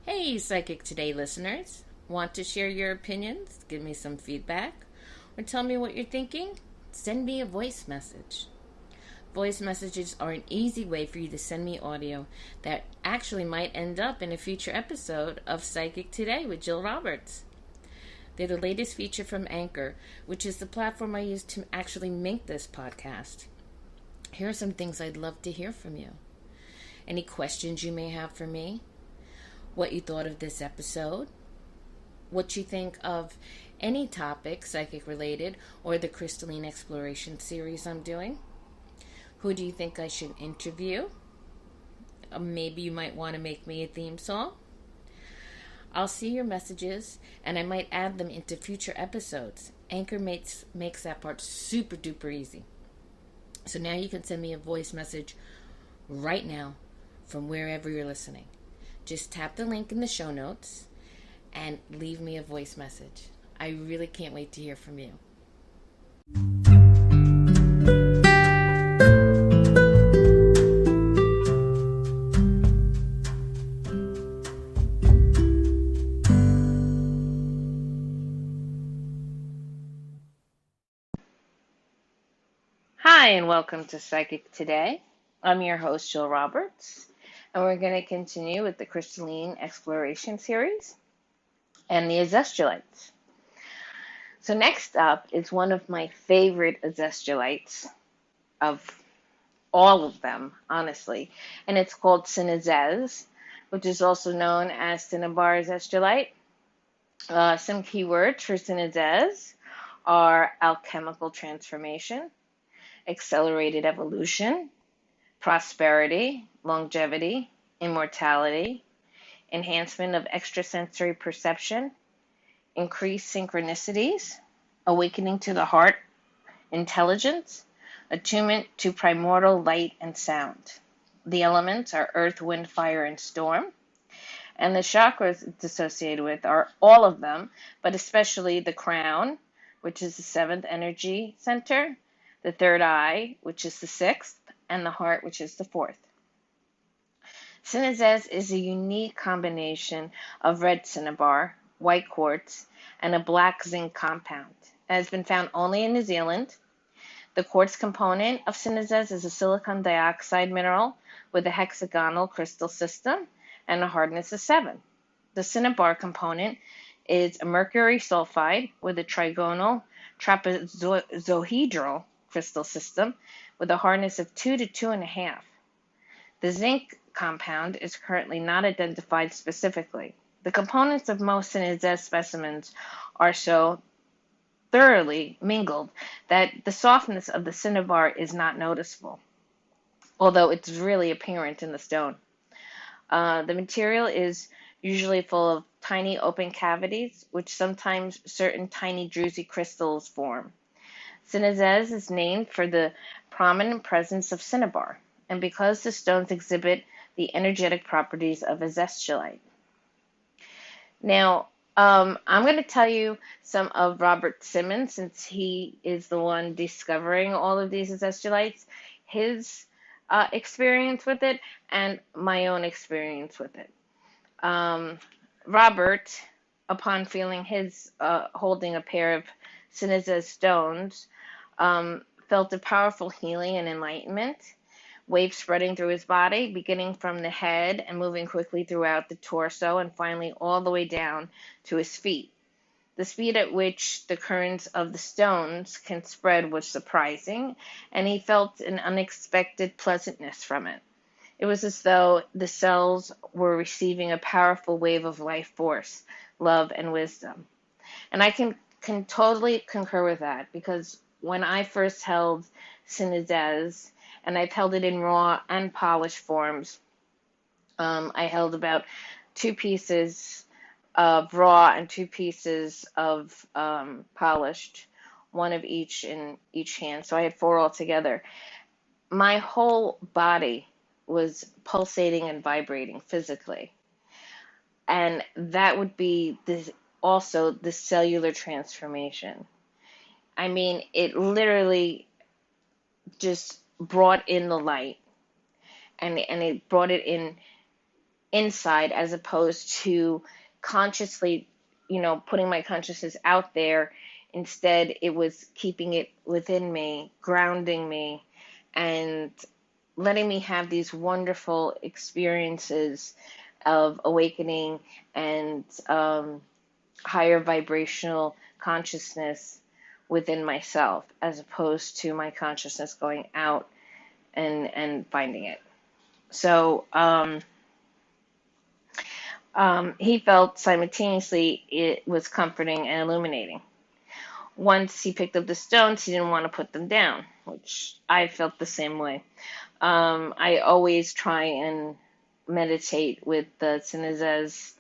Hey, Psychic Today listeners. Want to share your opinions, give me some feedback, or tell me what you're thinking? Send me a voice message. Voice messages are an easy way for you to send me audio that actually might end up in a future episode of Psychic Today with Jill Roberts. They're the latest feature from Anchor, which is the platform I use to actually make this podcast. Here are some things I'd love to hear from you. Any questions you may have for me? What you thought of this episode, what you think of any topic psychic related or the crystalline exploration series I'm doing. Who do you think I should interview? Maybe you might want to make me a theme song. I'll see your messages and I might add them into future episodes. Anchor makes that part super duper easy. So now you can send me a voice message right now from wherever you're listening. Just tap the link in the show notes and leave me a voice message. I really can't wait to hear from you. Hi, and welcome to Psychic Today. I'm your host, Jill Roberts. And we're going to continue with the crystalline exploration series and the Azeztulites. So next up is one of my favorite Azeztulites of all of them, honestly. And it's called Cinnazez, which is also known as Cinnabar Azeztulite. Some keywords for Cinnazez are alchemical transformation, accelerated evolution, prosperity, longevity, immortality, enhancement of extrasensory perception, increased synchronicities, awakening to the heart, intelligence, attunement to primordial light and sound. The elements are earth, wind, fire, and storm. And the chakras it's associated with are all of them, but especially the crown, which is the seventh energy center, the third eye, which is the sixth, and the heart, which is the fourth. Cinnazez is a unique combination of red cinnabar, white quartz, and a black zinc compound. It has been found only in New Zealand. The quartz component of Cinnazez is a silicon dioxide mineral with a hexagonal crystal system and a hardness of 7. The cinnabar component is a mercury sulfide with a trigonal trapezohedral crystal system with a hardness of 2 to 2.5. The zinc compound is currently not identified specifically. The components of most Cinnazez specimens are so thoroughly mingled that the softness of the cinnabar is not noticeable, although it's really apparent in the stone. The material is usually full of tiny open cavities, which sometimes certain tiny druzy crystals form. Cinnazez is named for the prominent presence of cinnabar, and because the stones exhibit the energetic properties of azeztulite. Now, I'm going to tell you some of Robert Simmons, since he is the one discovering all of these azeztulites, his experience with it, and my own experience with it. Robert, upon feeling his holding a pair of Cinnazez stones, felt a powerful healing and enlightenment, waves spreading through his body, beginning from the head and moving quickly throughout the torso and finally all the way down to his feet. The speed at which the currents of the stones can spread was surprising, and he felt an unexpected pleasantness from it. It was as though the cells were receiving a powerful wave of life force, love, and wisdom. And I can totally concur with that, because when I first held Cinnazez, and I've held it in raw and polished forms, I held about 2 pieces of raw and 2 pieces of polished, one of each in each hand. So I had 4 altogether. My whole body was pulsating and vibrating physically. And that would be also the cellular transformation. I mean, it literally just brought in the light, and it brought it in inside as opposed to consciously, putting my consciousness out there. Instead, it was keeping it within me, grounding me, and letting me have these wonderful experiences of awakening and higher vibrational consciousness within myself, as opposed to my consciousness going out and finding it. So he felt simultaneously it was comforting and illuminating. Once he picked up the stones, he didn't want to put them down, which I felt the same way. I always try and meditate with the Cinnazez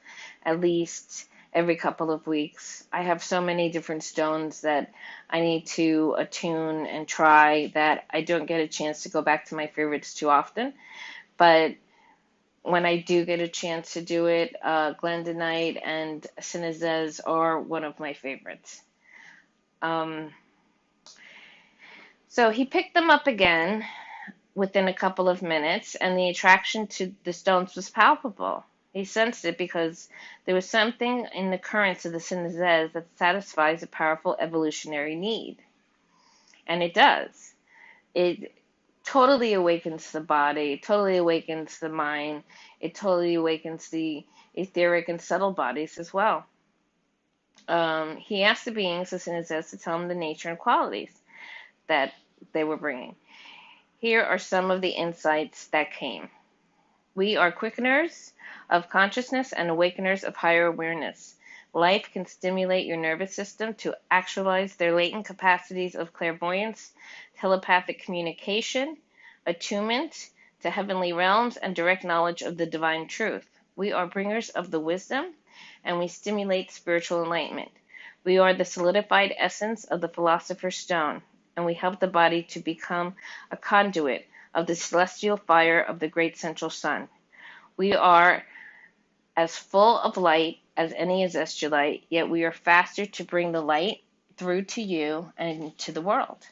at least every couple of weeks. I have so many different stones that I need to attune and try that I don't get a chance to go back to my favorites too often. But when I do get a chance to do it, Gland and Cinnazez are one of my favorites. So he picked them up again within a couple of minutes, and the attraction to the stones was palpable. He sensed it because there was something in the currents of the Cinnazez that satisfies a powerful evolutionary need. And it does. It totally awakens the body, it totally awakens the mind, it totally awakens the etheric and subtle bodies as well. He asked the beings of Cinnazez to tell him the nature and qualities that they were bringing. Here are some of the insights that came. We are quickeners of consciousness and awakeners of higher awareness. Life can stimulate your nervous system to actualize their latent capacities of clairvoyance, telepathic communication, attunement to heavenly realms, and direct knowledge of the divine truth. We are bringers of the wisdom, and we stimulate spiritual enlightenment. We are the solidified essence of the Philosopher's Stone, and we help the body to become a conduit of the celestial fire of the great central sun. We are as full of light as any Azeztulite, yet we are faster to bring the light through to you and to the world.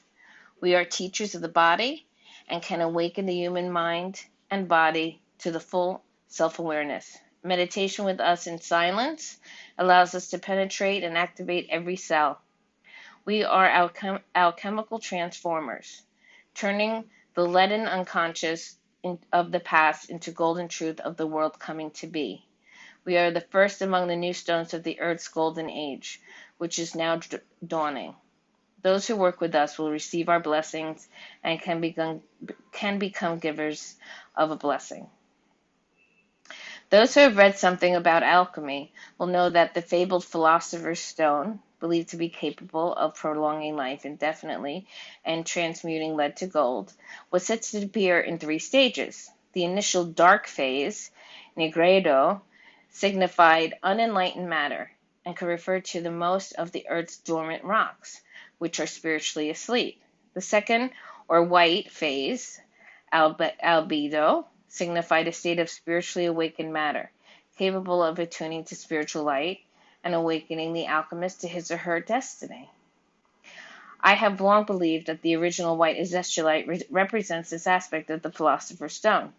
We are teachers of the body and can awaken the human mind and body to the full self-awareness. Meditation with us in silence allows us to penetrate and activate every cell. We are alchemical transformers, turning the leaden unconscious of the past into golden truth of the world coming to be. We are the first among the new stones of the Earth's golden age, which is now dawning. Those who work with us will receive our blessings and can become givers of a blessing. Those who have read something about alchemy will know that the fabled Philosopher's Stone, believed to be capable of prolonging life indefinitely and transmuting lead to gold, was said to appear in 3 stages. The initial dark phase, Negredo, signified unenlightened matter and could refer to the most of the Earth's dormant rocks, which are spiritually asleep. The second, or white phase, Albedo, signified a state of spiritually awakened matter, capable of attuning to spiritual light and awakening the alchemist to his or her destiny. I have long believed that the original white Azeztulite represents this aspect of the Philosopher's Stone.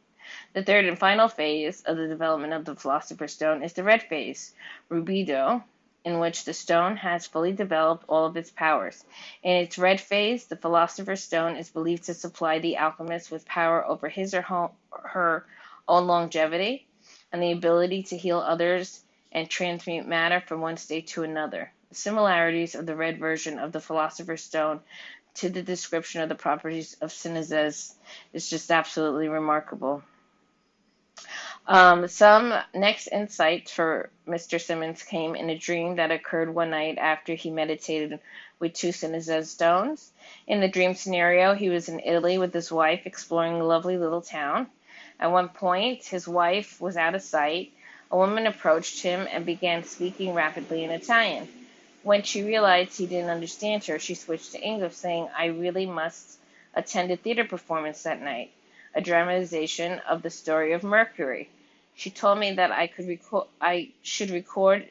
The third and final phase of the development of the Philosopher's Stone is the red phase, Rubido, in which the stone has fully developed all of its powers. In its red phase, the Philosopher's Stone is believed to supply the alchemist with power over his or her own longevity and the ability to heal others and transmute matter from one state to another. The similarities of the red version of the Philosopher's Stone to the description of the properties of Cinnazez is just absolutely remarkable. Some next insights for Mr. Simmons came in a dream that occurred one night after he meditated with 2 Cinnazez stones. In the dream scenario, he was in Italy with his wife exploring a lovely little town. At one point, his wife was out of sight. A woman approached him and began speaking rapidly in Italian. When she realized he didn't understand her, she switched to English, saying, "I really must attend a theater performance that night, a dramatization of the story of Mercury. She told me that I should record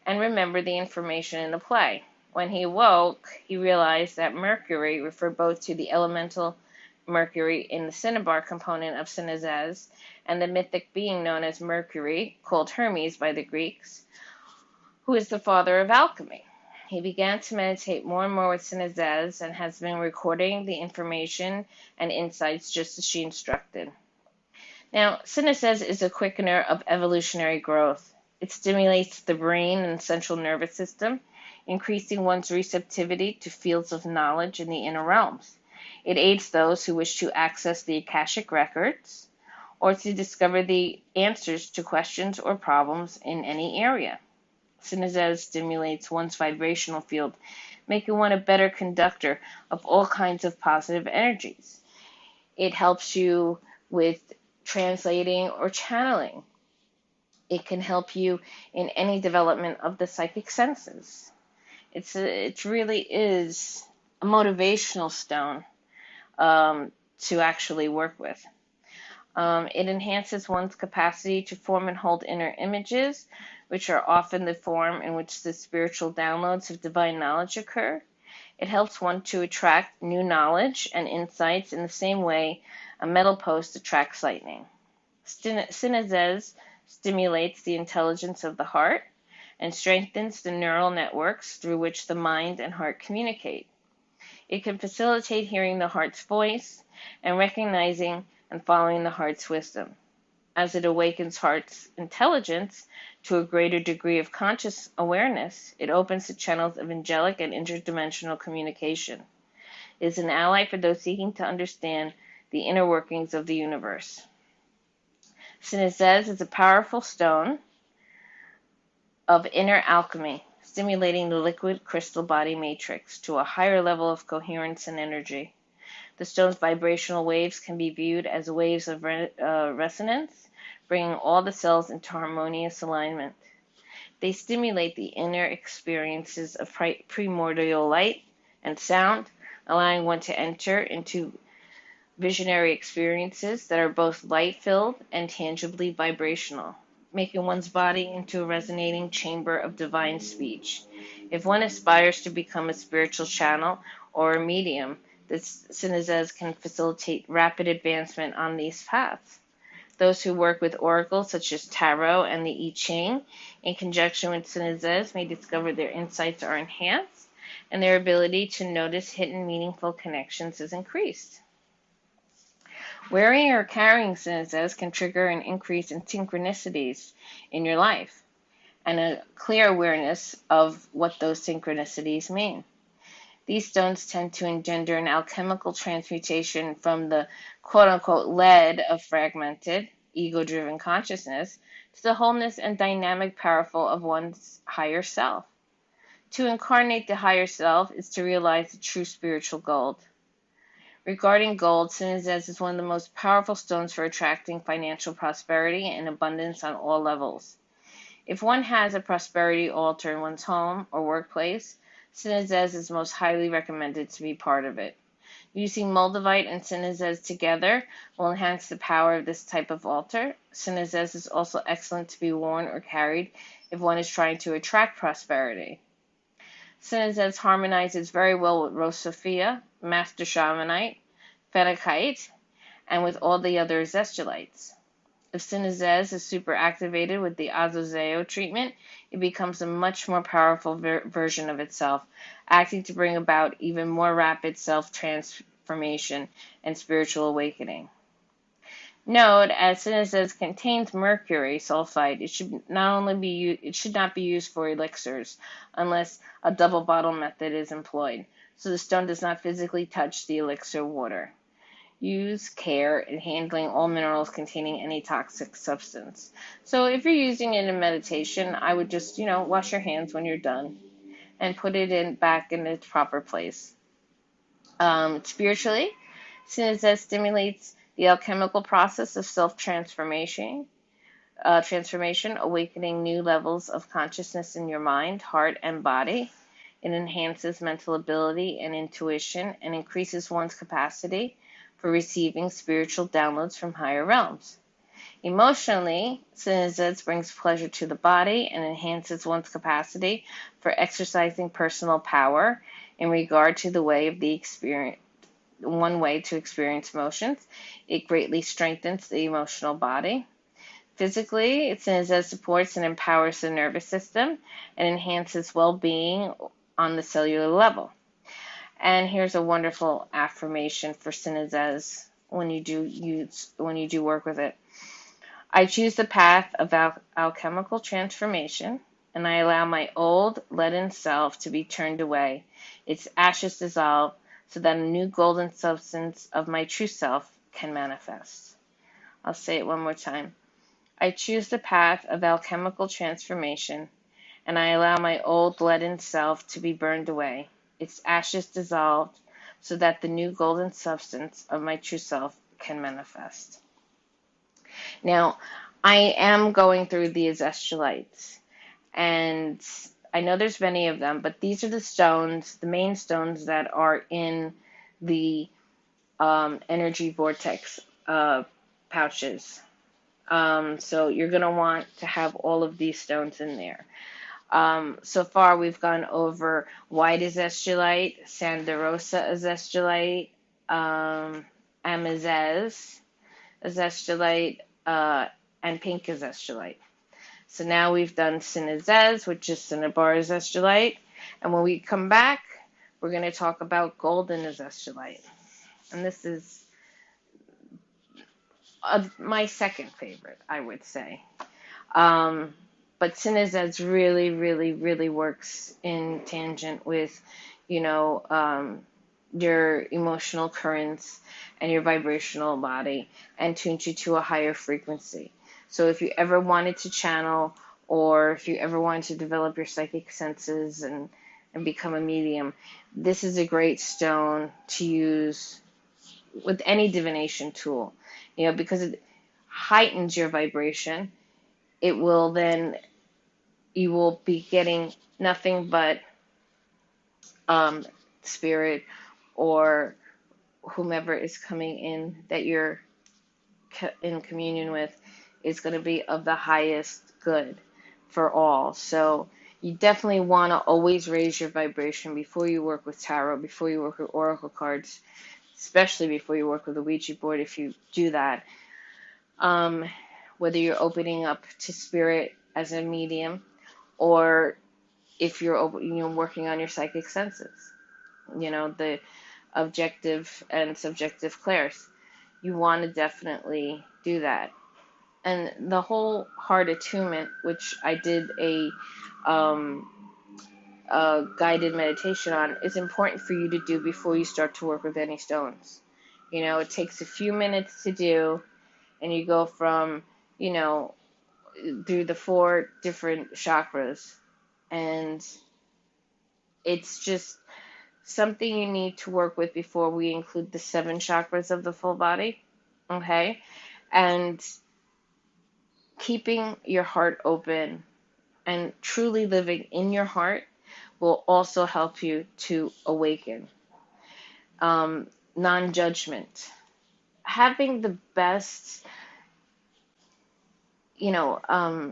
and remember the information in the play." When he awoke, he realized that Mercury referred both to the elemental Mercury in the cinnabar component of Cinnazez, and the mythic being known as Mercury, called Hermes by the Greeks, who is the father of alchemy. He began to meditate more and more with Cinnazez and has been recording the information and insights just as she instructed. Now, Cinnazez is a quickener of evolutionary growth. It stimulates the brain and central nervous system, increasing one's receptivity to fields of knowledge in the inner realms. It aids those who wish to access the Akashic records or to discover the answers to questions or problems in any area. Cinnazez stimulates one's vibrational field, making one a better conductor of all kinds of positive energies. It helps you with translating or channeling. It can help you in any development of the psychic senses. It really is a motivational stone to actually work with. It enhances one's capacity to form and hold inner images, which are often the form in which the spiritual downloads of divine knowledge occur. It helps one to attract new knowledge and insights in the same way a metal post attracts lightning. Cinnazez stimulates the intelligence of the heart and strengthens the neural networks through which the mind and heart communicate. It can facilitate hearing the heart's voice and recognizing and following the heart's wisdom. As it awakens heart's intelligence to a greater degree of conscious awareness, it opens the channels of angelic and interdimensional communication. It is an ally for those seeking to understand the inner workings of the universe. Cinnazez is a powerful stone of inner alchemy, stimulating the liquid crystal body matrix to a higher level of coherence and energy. The stone's vibrational waves can be viewed as waves of resonance, bringing all the cells into harmonious alignment. They stimulate the inner experiences of primordial light and sound, allowing one to enter into visionary experiences that are both light-filled and tangibly vibrational, making one's body into a resonating chamber of divine speech. If one aspires to become a spiritual channel or a medium, this Cinnazez can facilitate rapid advancement on these paths. Those who work with oracles such as tarot and the I Ching in conjunction with Cinnazez may discover their insights are enhanced and their ability to notice hidden meaningful connections is increased. Wearing or carrying Cinnazez can trigger an increase in synchronicities in your life and a clear awareness of what those synchronicities mean. These stones tend to engender an alchemical transmutation from the quote-unquote lead of fragmented, ego-driven consciousness to the wholeness and dynamic powerful of one's higher self. To incarnate the higher self is to realize the true spiritual gold. Regarding gold, Cinnazez is one of the most powerful stones for attracting financial prosperity and abundance on all levels. If one has a prosperity altar in one's home or workplace, Cinnazez is most highly recommended to be part of it. Using moldavite and Cinnazez together will enhance the power of this type of altar. Cinnazez is also excellent to be worn or carried if one is trying to attract prosperity. Cinnazez harmonizes very well with Rose Sophia, Master Shamanite, Phenakite, and with all the other Azeztulites. If Cinnazez is superactivated with the Azozeo treatment, it becomes a much more powerful version of itself, acting to bring about even more rapid self-transformation and spiritual awakening. Note, as Cinnazez contains mercury sulfide, it should not be used for elixirs unless a double bottle method is employed, so the stone does not physically touch the elixir water. Use care in handling all minerals containing any toxic substance. So if you're using it in meditation, I would just, wash your hands when you're done and put it back in its proper place. Spiritually, Cinnazez stimulates the alchemical process of self-transformation, awakening new levels of consciousness in your mind, heart, and body. It enhances mental ability and intuition and increases one's capacity for receiving spiritual downloads from higher realms. Emotionally, Cinnazez brings pleasure to the body and enhances one's capacity for exercising personal power in regard to the way of the one way to experience emotions. It greatly strengthens the emotional body. Physically, Cinnazez supports and empowers the nervous system and enhances well-being on the cellular level. And here's a wonderful affirmation for Cinnazez when you do work with it. I choose the path of alchemical transformation, and I allow my old leaden self to be turned away, its ashes dissolve, so that a new golden substance of my true self can manifest. I'll say it one more time. I choose the path of alchemical transformation, and I allow my old leaden self to be burned away, its ashes dissolved, so that the new golden substance of my true self can manifest. Now, I am going through the Azeztulites, and I know there's many of them, but these are the stones, the main stones that are in the energy vortex pouches. So you're going to want to have all of these stones in there. So far, we've gone over white azeztulite, sandarosa azeztulite, amazez azeztulite, and pink azeztulite. So now we've done Cinnazez, which is cinnabar azeztulite. And when we come back, we're going to talk about golden azeztulite. And this is my second favorite, I would say. But Cinnazez really, really, really works in tangent with, your emotional currents and your vibrational body and tunes you to a higher frequency. So if you ever wanted to channel, or if you ever wanted to develop your psychic senses and become a medium, this is a great stone to use with any divination tool, because it heightens your vibration. It will then, you will be getting nothing but spirit or whomever is coming in that you're in communion with is going to be of the highest good for all. So you definitely want to always raise your vibration before you work with tarot, before you work with oracle cards, especially before you work with a Ouija board. If you do that, whether you're opening up to spirit as a medium, or if you're working on your psychic senses, the objective and subjective clairs, you want to definitely do that. And the whole heart attunement, which I did a guided meditation on, is important for you to do before you start to work with any stones. It takes a few minutes to do, and you go from, through the 4 different chakras, and it's just something you need to work with before we include the 7 chakras of the full body, okay? And keeping your heart open and truly living in your heart will also help you to awaken. Non-judgment. Having the best, the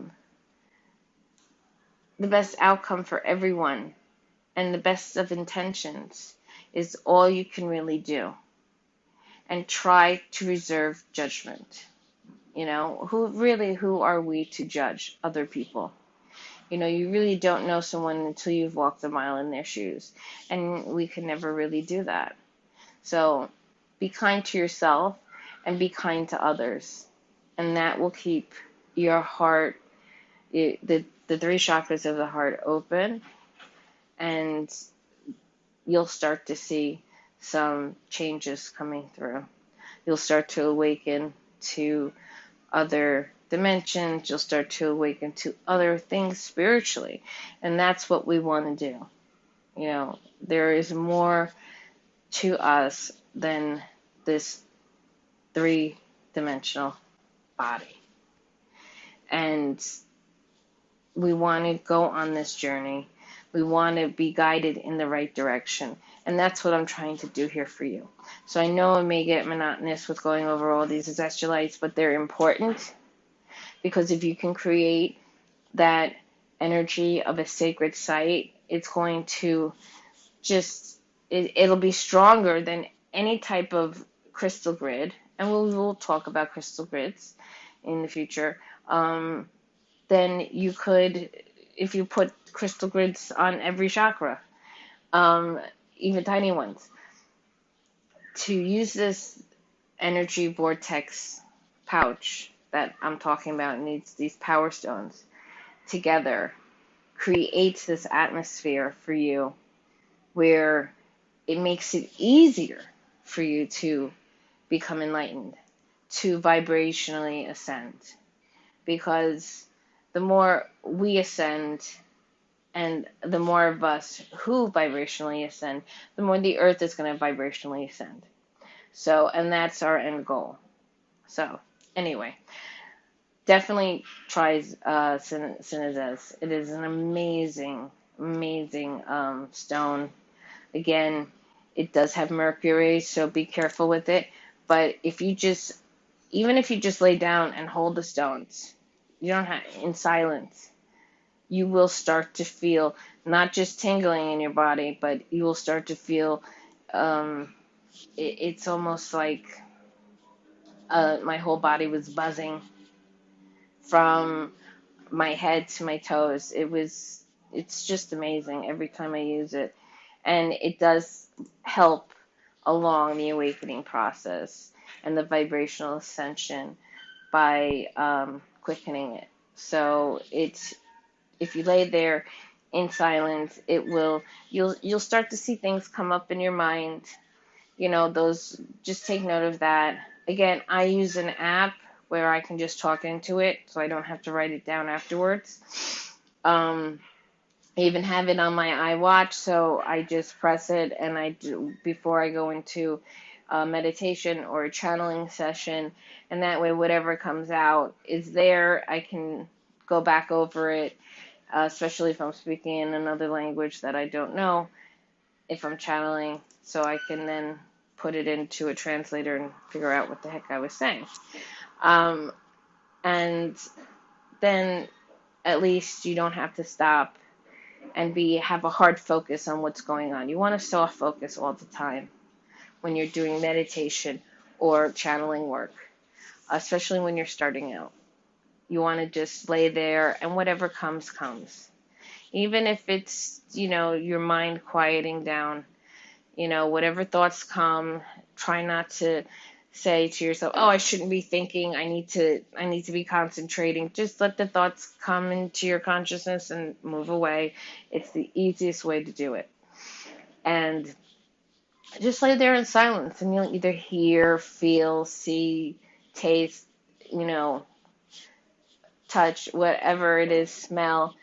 best outcome for everyone and the best of intentions is all you can really do. And try to reserve judgment. Who are we to judge other people? You really don't know someone until you've walked a mile in their shoes. And we can never really do that. So be kind to yourself and be kind to others. And that will keep your heart, the 3 chakras of the heart, open. And you'll start to see some changes coming through. You'll start to awaken to other dimensions. You'll start to awaken to other things spiritually. And that's what we want to do. There is more to us than this 3-dimensional body. And we want to go on this journey. We want to be guided in the right direction. And that's what I'm trying to do here for you. So I know it may get monotonous with going over all these azeztulites, but they're important, because if you can create that energy of a sacred site, it's going to it'll be stronger than any type of crystal grid, and we'll talk about crystal grids in the future, then you could, if you put crystal grids on every chakra, um, even tiny ones, to use this energy vortex pouch that I'm talking about needs these power stones together creates this atmosphere for you where it makes it easier for you to become enlightened, to vibrationally ascend. Because the more we ascend and the more of us who vibrationally ascend, the more the earth is going to vibrationally ascend. So, and that's our end goal. So, anyway, definitely try Cinnazez. It is an amazing, amazing stone. Again, it does have mercury, so be careful with it. But if you just, even if you just lay down and hold the stones, you don't have, in silence, you will start to feel not just tingling in your body, but you will start to feel, it's almost like my whole body was buzzing from my head to my toes. It's just amazing every time I use it. And it does help along the awakening process and the vibrational ascension by quickening it. So it's, if you lay there in silence, it will, you'll start to see things come up in your mind. You know, those, just take note of that. Again, I use an app where I can just talk into it, so I don't have to write it down afterwards. I even have it on my iWatch, so I just press it, and I do before I go into a meditation or a channeling session, and that way whatever comes out is there. I can go back over it, especially if I'm speaking in another language that I don't know, if I'm channeling, so I can then put it into a translator and figure out what the heck I was saying. Um, and then at least you don't have to stop and have a hard focus on what's going on. You want a soft focus all the time when you're doing meditation or channeling work, especially when you're starting out. You want to just lay there and whatever comes, comes. Even if it's, your mind quieting down, whatever thoughts come, try not to say to yourself, "Oh, I shouldn't be thinking. I need to be concentrating." Just let the thoughts come into your consciousness and move away. It's the easiest way to do it. And just lay there in silence, and you'll either hear, feel, see, taste, you know, touch, whatever it is, smell.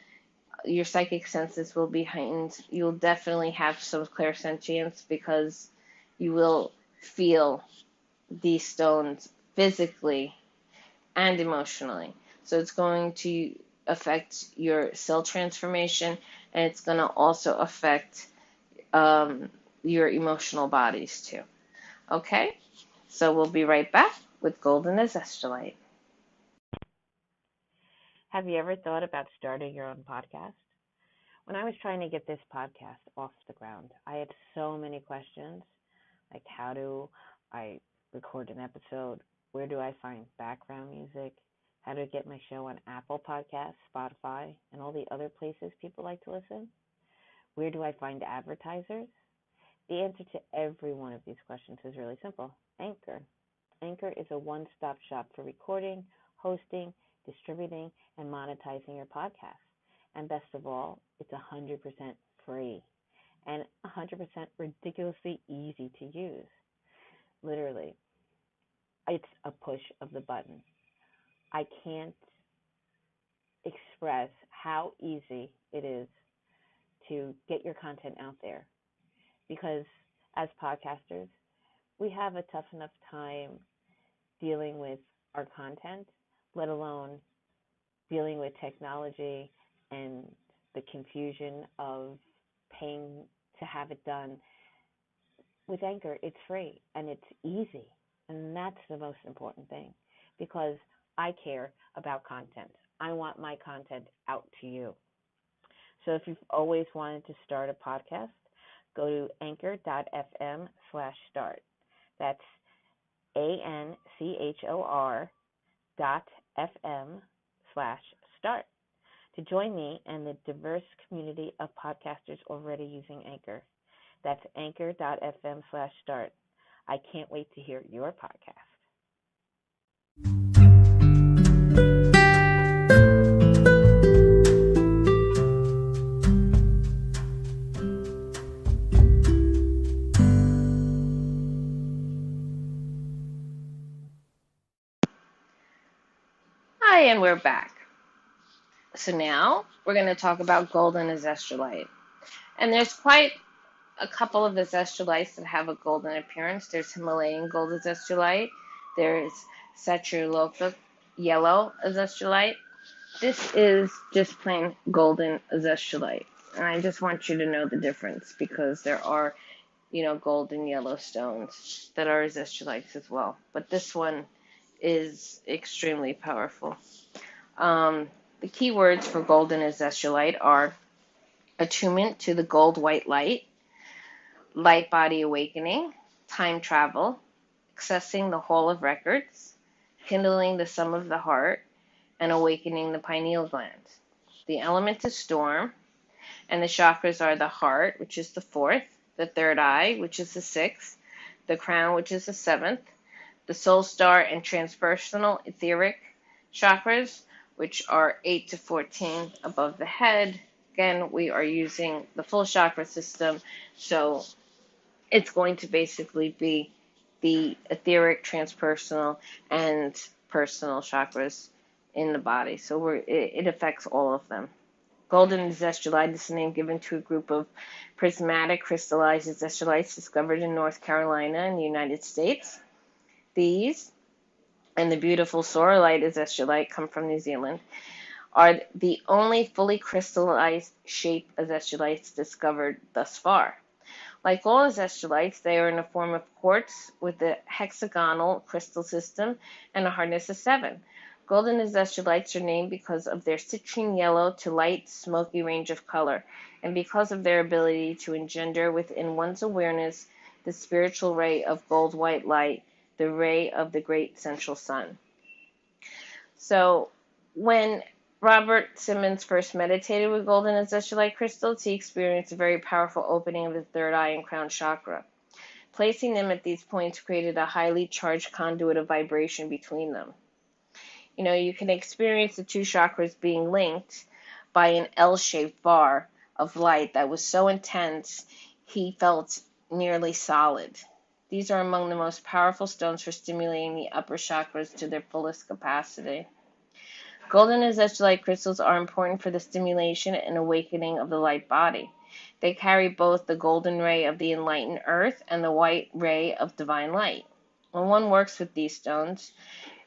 Your psychic senses will be heightened. You'll definitely have some clairsentience because you will feel these stones physically and emotionally. So it's going to affect your cell transformation, and it's going to also affect your emotional bodies too. Okay? So we'll be right back with Golden Azeztulite. Have you ever thought about starting your own podcast? When I was trying to get this podcast off the ground, I had so many questions, like how do I record an episode? Where do I find background music? How to get my show on Apple Podcasts, Spotify, and all the other places people like to listen? Where do I find advertisers? The answer to every one of these questions is really simple: Anchor. Anchor is a one-stop shop for recording, hosting, distributing, and monetizing your podcast. And best of all, it's 100% free and 100% ridiculously easy to use. Literally, it's a push of the button. I can't express how easy it is to get your content out there because as podcasters, we have a tough enough time dealing with our content, let alone dealing with technology and the confusion of paying to have it done. With Anchor, it's free and it's easy. And that's the most important thing because I care about content. I want my content out to you. So if you've always wanted to start a podcast, go to anchor.fm/start. That's anchor.fm/start to join me and the diverse community of podcasters already using Anchor. That's anchor.fm/start. I can't wait to hear your podcast. Hi, and we're back. So now we're going to talk about golden azeztulite. And there's quite a couple of azeztulites that have a golden appearance. There's Himalayan gold azeztulite. There's Satyaloka yellow azeztulite. This is just plain golden azeztulite. And I just want you to know the difference because there are, golden yellow stones that are azestulites as well. But this one is extremely powerful. The key words for golden azeztulite are attunement to the gold white light, light body awakening, time travel, accessing the hall of records, kindling the sum of the heart, and awakening the pineal gland. The element is storm, and the chakras are the heart, which is the fourth, the third eye, which is the sixth, the crown, which is the seventh, the soul star and transpersonal etheric chakras, which are 8 to 14 above the head. Again, we are using the full chakra system, so it's going to basically be the etheric, transpersonal, and personal chakras in the body. So it affects all of them. Golden azeztulite is the name given to a group of prismatic crystallized azestulites discovered in North Carolina in the United States. These and the beautiful sorrelite azeztulite come from New Zealand, are the only fully crystallized shape azestulites discovered thus far. Like all azestulites, they are in the form of quartz with a hexagonal crystal system and a hardness of 7. Golden azestulites are named because of their citrine yellow to light smoky range of color, and because of their ability to engender within one's awareness the spiritual ray of gold white light, the ray of the great central sun. So when Robert Simmons first meditated with golden azeztulite crystals, he experienced a very powerful opening of the third eye and crown chakra. Placing them at these points created a highly charged conduit of vibration between them. You can experience the two chakras being linked by an L-shaped bar of light that was so intense he felt nearly solid. These are among the most powerful stones for stimulating the upper chakras to their fullest capacity. Golden azeztulite crystals are important for the stimulation and awakening of the light body. They carry both the golden ray of the enlightened earth and the white ray of divine light. When one works with these stones,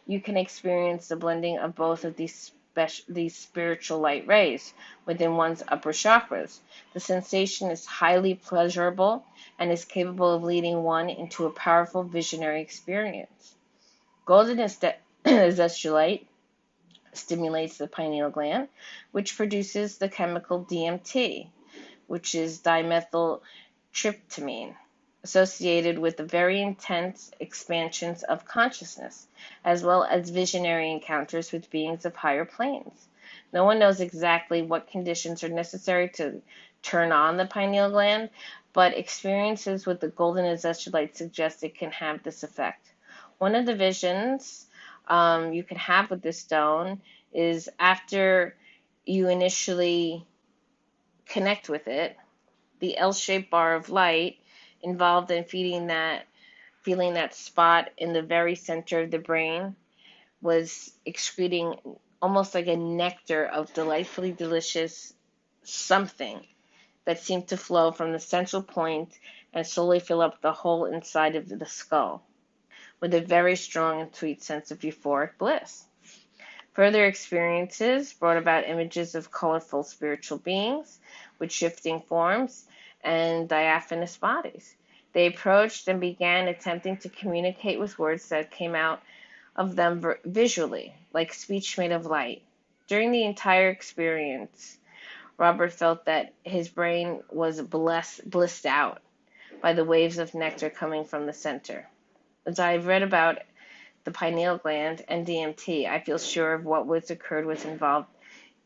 you can experience the blending of both of these spiritual light rays within one's upper chakras. The sensation is highly pleasurable and is capable of leading one into a powerful visionary experience. Golden azeztulite stimulates the pineal gland, which produces the chemical DMT, which is dimethyltryptamine, associated with the very intense expansions of consciousness, as well as visionary encounters with beings of higher planes. No one knows exactly what conditions are necessary to turn on the pineal gland, but experiences with the golden azeztulite suggest it can have this effect. One of the visions you can have with this stone is after you initially connect with it, the L-shaped bar of light involved in feeling that spot in the very center of the brain was excreting almost like a nectar of delightfully delicious something that seemed to flow from the central point and slowly fill up the whole inside of the skull with a very strong and sweet sense of euphoric bliss. Further experiences brought about images of colorful spiritual beings with shifting forms and diaphanous bodies. They approached and began attempting to communicate with words that came out of them visually, like speech made of light. During the entire experience, Robert felt that his brain was blissed out by the waves of nectar coming from the center. As I've read about the pineal gland and DMT, I feel sure of what was occurred was involved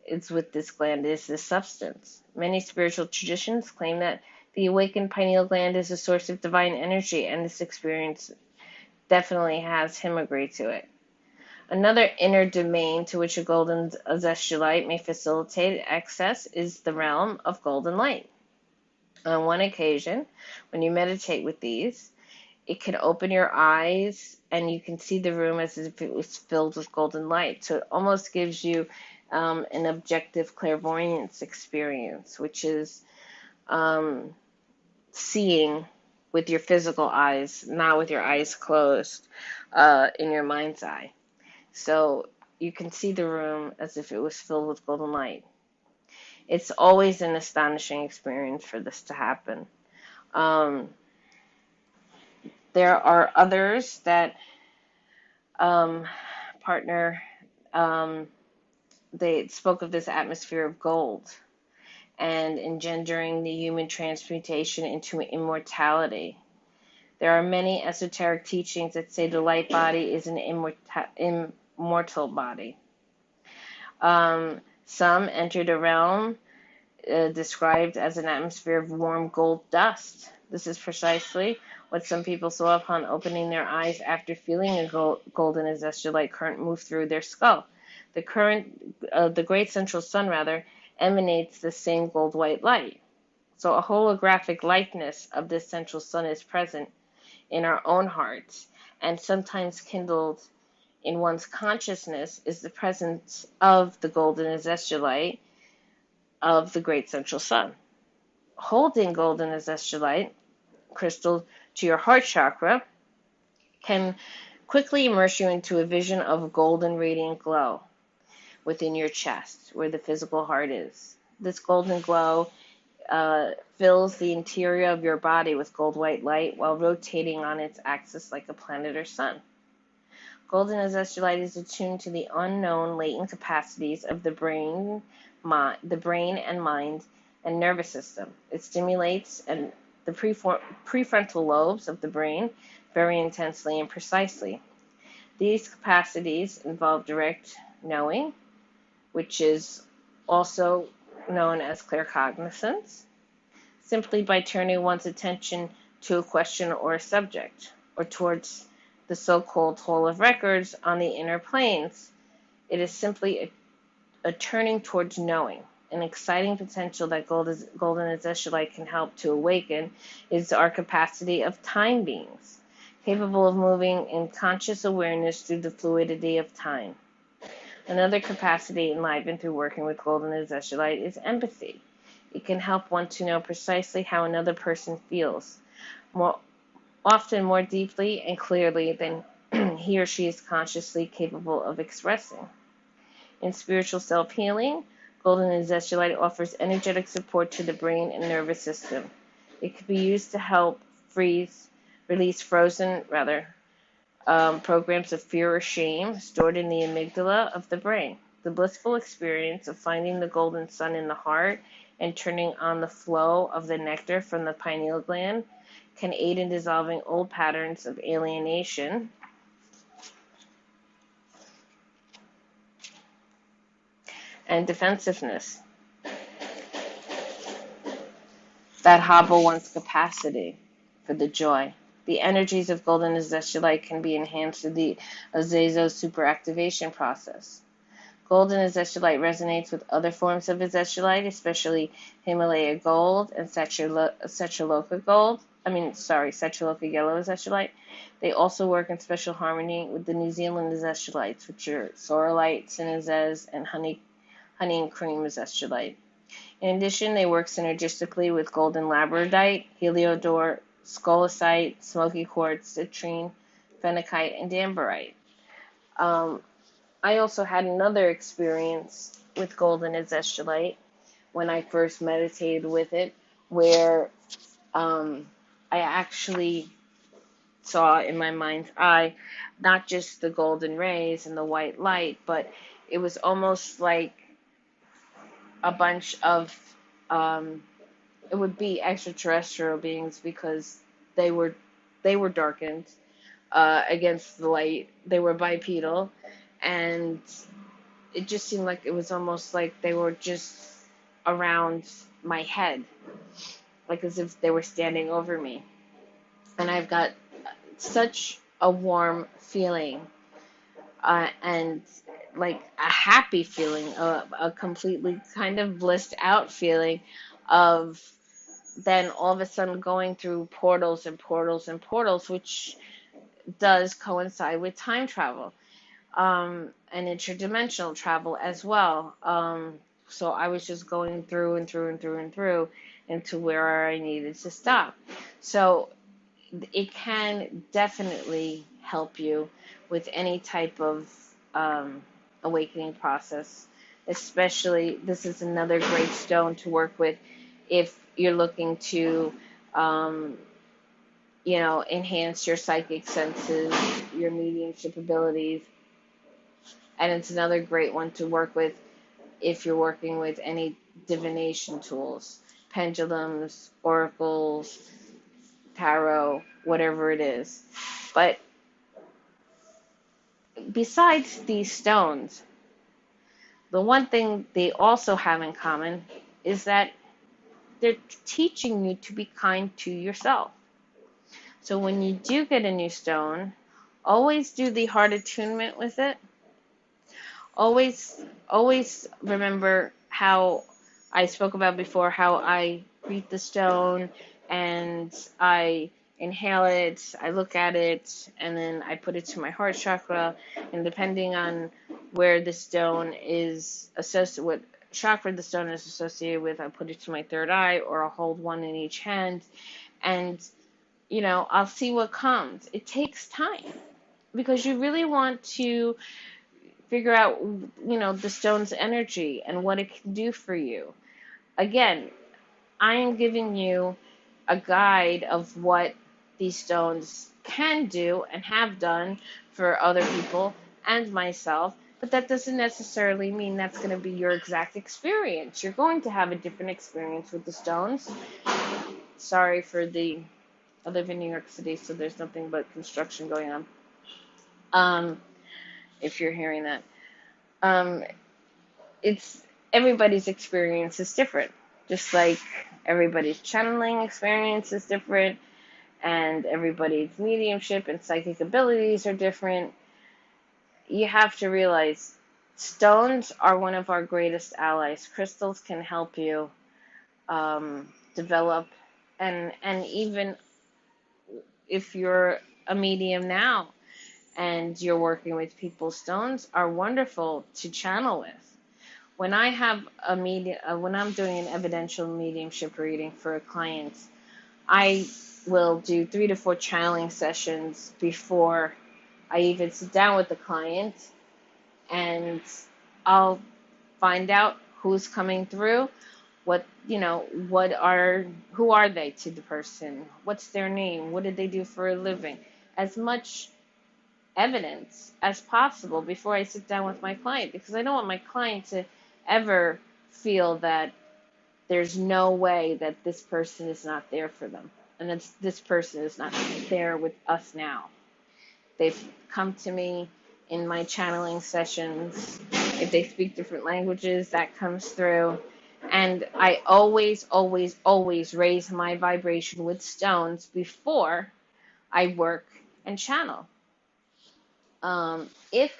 is with this gland is this substance. Many spiritual traditions claim that the awakened pineal gland is a source of divine energy, and this experience definitely has him agree to it. Another inner domain to which a golden azeztulite may facilitate access is the realm of golden light. On one occasion, when you meditate with these, it can open your eyes and you can see the room as if it was filled with golden light. So it almost gives you an objective clairvoyance experience, which is seeing with your physical eyes, not with your eyes closed, in your mind's eye. So you can see the room as if it was filled with golden light. It's always an astonishing experience for this to happen. There are others that partner, they spoke of this atmosphere of gold and engendering the human transmutation into immortality. There are many esoteric teachings that say the light body is an immortal body. Some entered a realm described as an atmosphere of warm gold dust. This is precisely what some people saw upon opening their eyes after feeling a golden azeztulite current move through their skull. The great central sun, emanates the same gold-white light. So a holographic likeness of this central sun is present in our own hearts, and sometimes kindled in one's consciousness is the presence of the golden azeztulite of the great central sun. Holding golden azeztulite crystal to your heart chakra can quickly immerse you into a vision of a golden radiant glow within your chest, where the physical heart is. This golden glow fills the interior of your body with gold-white light while rotating on its axis like a planet or sun. Golden azeztulite is attuned to the unknown latent capacities of the brain and mind and nervous system. It stimulates the prefrontal lobes of the brain very intensely and precisely. These capacities involve direct knowing, which is also known as claircognizance, simply by turning one's attention to a question or a subject, or towards the so-called hall of records on the inner planes. It is simply a turning towards knowing. An exciting potential that golden azeztulite can help to awaken is our capacity of time beings, capable of moving in conscious awareness through the fluidity of time. Another capacity enlivened through working with golden azeztulite is empathy. It can help one to know precisely how another person feels, often more deeply and clearly than he or she is consciously capable of expressing. In spiritual self-healing, golden azeztulite offers energetic support to the brain and nervous system. It can be used to help release frozen programs of fear or shame stored in the amygdala of the brain. The blissful experience of finding the golden sun in the heart and turning on the flow of the nectar from the pineal gland can aid in dissolving old patterns of alienation and defensiveness that hobble one's capacity for the joy. The energies of golden azeztulite can be enhanced through the azazo superactivation process. Golden azeztulite resonates with other forms of azeztulite, especially Himalaya gold and Cetraloka yellow azeztulite. They also work in special harmony with the New Zealand azeztulites, which are sorrelite, Cinnazez, and honey and cream azeztulite. In addition, they work synergistically with golden labradorite, heliodor, scolasite, smoky quartz, citrine, phenakite, and dambarite. I also had another experience with golden azeztulite when I first meditated with it, where I actually saw in my mind's eye not just the golden rays and the white light, but it was almost like a bunch of it would be extraterrestrial beings because they were darkened, against the light. They were bipedal, and it just seemed like it was almost like they were just around my head, like as if they were standing over me. And I've got such a warm feeling, and like a happy feeling, a completely kind of blissed out feeling of then all of a sudden going through portals and portals and portals, which does coincide with time travel, and interdimensional travel as well. So I was just going through and through and through and through into where I needed to stop. So it can definitely help you with any type of awakening process. Especially, this is another great stone to work with if you're looking to, um, enhance your psychic senses, your mediumship abilities. And it's another great one to work with if you're working with any divination tools, pendulums, oracles, tarot, whatever it is. But besides these stones, the one thing they also have in common is that they're teaching you to be kind to yourself. So when you do get a new stone, always do the heart attunement with it. Always remember how I spoke about before, how I greet the stone and I inhale it, I look at it, and then I put it to my heart chakra. And depending on where the stone is associated, what chakra the stone is associated with, I put it to my third eye, or I'll hold one in each hand, and I'll see what comes. It takes time because you really want to figure out, the stone's energy and what it can do for you. Again, I am giving you a guide of what these stones can do and have done for other people and myself, but that doesn't necessarily mean that's going to be your exact experience. You're going to have a different experience with the stones. Sorry for I live in New York City, so there's nothing but construction going on. If you're hearing that. It's everybody's experience is different, just like everybody's channeling experience is different, and everybody's mediumship and psychic abilities are different. You have to realize stones are one of our greatest allies. Crystals can help you develop, and even if you're a medium now and you're working with people, stones are wonderful to channel with. When I have when I'm doing an evidential mediumship reading for a client, I will do 3 to 4 channeling sessions before I even sit down with the client, and I'll find out who's coming through, who are they to the person, what's their name, what did they do for a living, as much evidence as possible before I sit down with my client, because I don't want my client to ever feel that there's no way that this person is not there for them, and that this person is not there with us now. They've come to me in my channeling sessions. If they speak different languages, that comes through. And I always, always, always raise my vibration with stones before I work and channel. If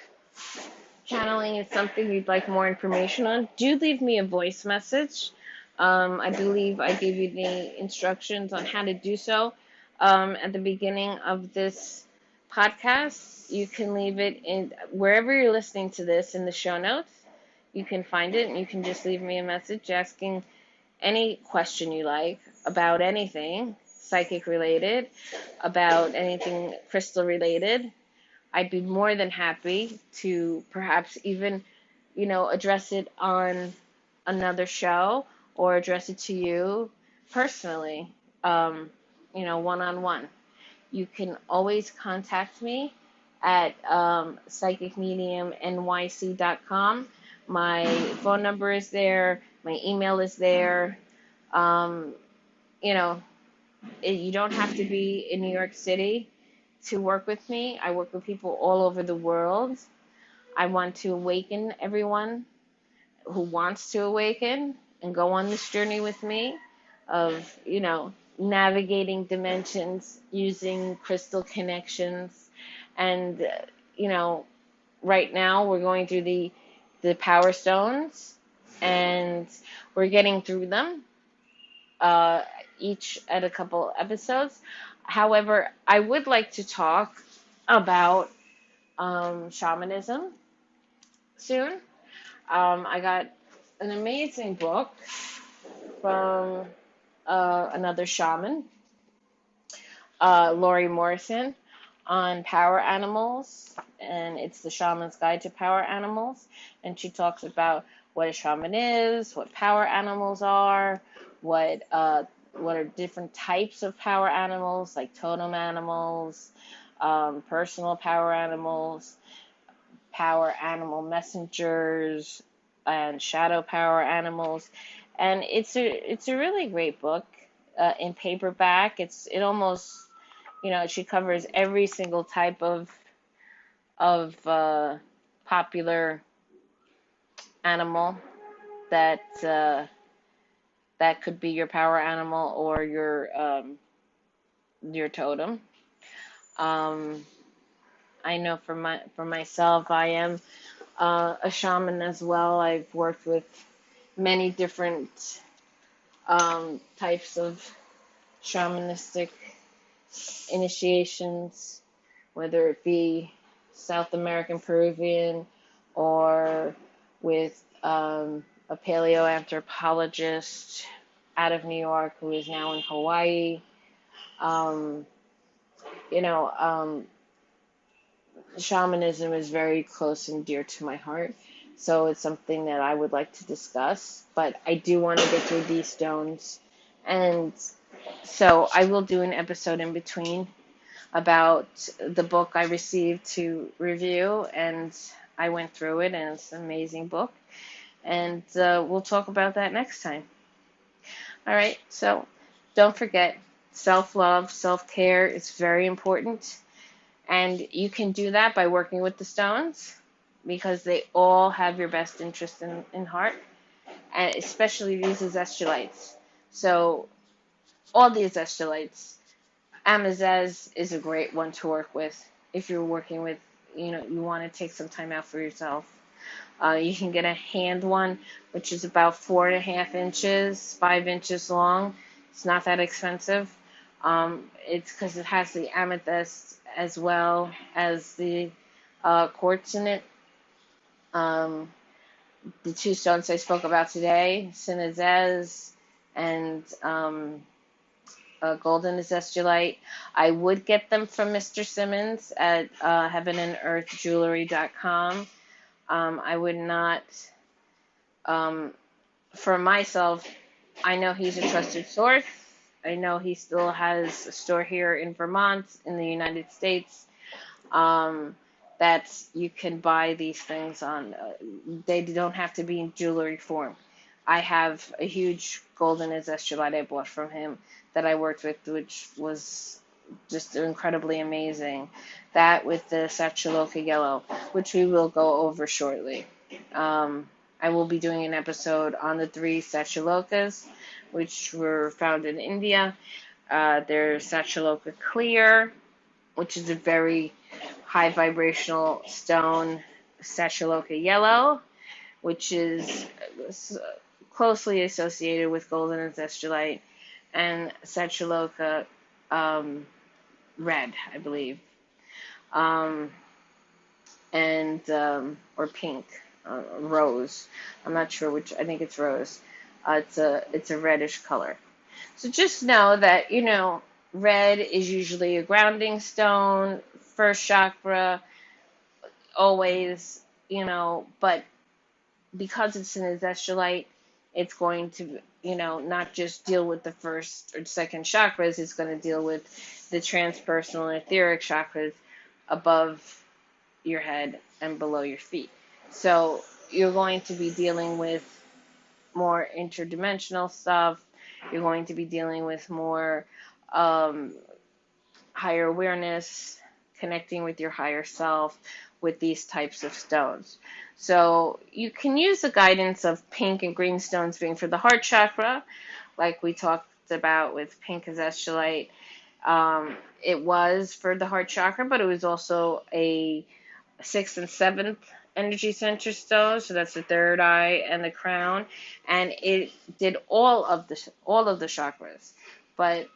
channeling is something you'd like more information on, do leave me a voice message. I believe I gave you the instructions on how to do so at the beginning of this podcast. You can leave it in wherever you're listening to this in the show notes. You can find it, and you can just leave me a message asking any question you like about anything psychic related, about anything crystal related. I'd be more than happy to perhaps even, address it on another show or address it to you personally, one-on-one. You can always contact me at psychicmediumnyc.com. My phone number is there. My email is there. You don't have to be in New York City to work with me. I work with people all over the world. I want to awaken everyone who wants to awaken and go on this journey with me of, navigating dimensions using crystal connections. And, you know, right now we're going through the power stones, and we're getting through them, uh, each at a couple episodes. However, I would like to talk about shamanism soon. I got an amazing book from another shaman, Lori Morrison, on power animals, and it's the Shaman's Guide to Power Animals. And she talks about what a shaman is, what power animals are, what are different types of power animals, like totem animals, personal power animals, power animal messengers, and shadow power animals. And it's a really great book, in paperback. It almost, she covers every single type of popular animal that that could be your power animal or your totem. Um, I know for myself, I am a shaman as well. I've worked with many different types of shamanistic initiations, whether it be South American Peruvian or with a paleoanthropologist out of New York who is now in Hawaii. Um, you know, um, Shamanism is very close and dear to my heart, so it's something that I would like to discuss. But I do want to get through these stones, and so I will do an episode in between about the book I received to review, and I went through it, and it's an amazing book. And we'll talk about that next time. All right, so don't forget, self-love, self-care is very important. And you can do that by working with the stones, because they all have your best interest in heart, and especially these azestulites. So all the azestulites, Amazez is a great one to work with if you're working with, you want to take some time out for yourself. You can get a hand one, which is about 4.5 inches, 5 inches long. It's not that expensive. It's because it has the amethyst as well as the quartz in it. The two stones I spoke about today, Cinnazez and Golden Azeztulite. I would get them from Mr. Simmons at heavenandearthjewelry.com. I would not, for myself, I know he's a trusted source. I know he still has a store here in Vermont, in the United States, that you can buy these things on. They don't have to be in jewelry form. I have a huge golden azeztulite I bought from him that I worked with, which was just incredibly amazing. That with the Sachuloka yellow, which we will go over shortly. I will be doing an episode on the 3 Sachulokas, which were found in India. There's Sachuloka clear, which is a very high vibrational stone, Sachuloka yellow, which is closely associated with golden azeztulite, and Sachuloka red, I believe, or pink, rose. I'm not sure which. I think it's rose. It's a reddish color. So just know that red is usually a grounding stone, first chakra, always. But because it's an azeztulite, it's going to, not just deal with the first or second chakras, it's going to deal with the transpersonal and etheric chakras above your head and below your feet. So you're going to be dealing with more interdimensional stuff. You're going to be dealing with more higher awareness, connecting with your higher self with these types of stones. So you can use the guidance of pink and green stones being for the heart chakra, like we talked about with pink azeztulite. It was for the heart chakra, but it was also a sixth and seventh energy center stone, so that's the third eye and the crown, and it did all of the chakras, but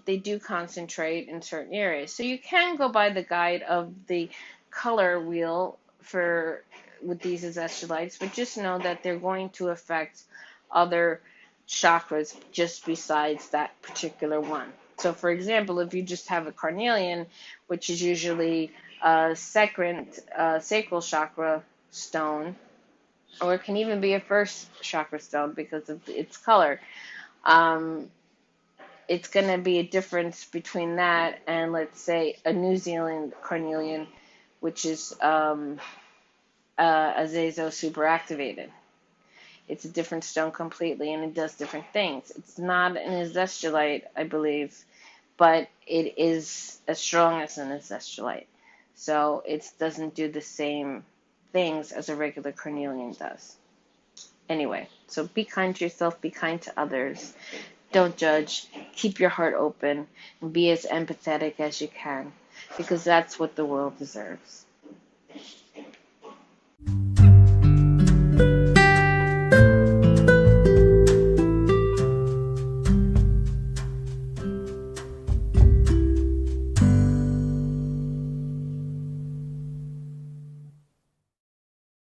they do concentrate in certain areas. So you can go by the guide of the color wheel for with these azestulites, but just know that they're going to affect other chakras just besides that particular one. So, for example, if you just have a carnelian, which is usually a sacral chakra stone, or it can even be a first chakra stone because of its color. It's going to be a difference between that and, let's say, a New Zealand carnelian, which is azazo superactivated. It's a different stone completely, and it does different things. It's not an azeztulite, I believe, but it is as strong as an azeztulite. So it doesn't do the same things as a regular carnelian does. Anyway, so be kind to yourself, be kind to others. Don't judge. Keep your heart open and be as empathetic as you can, because that's what the world deserves.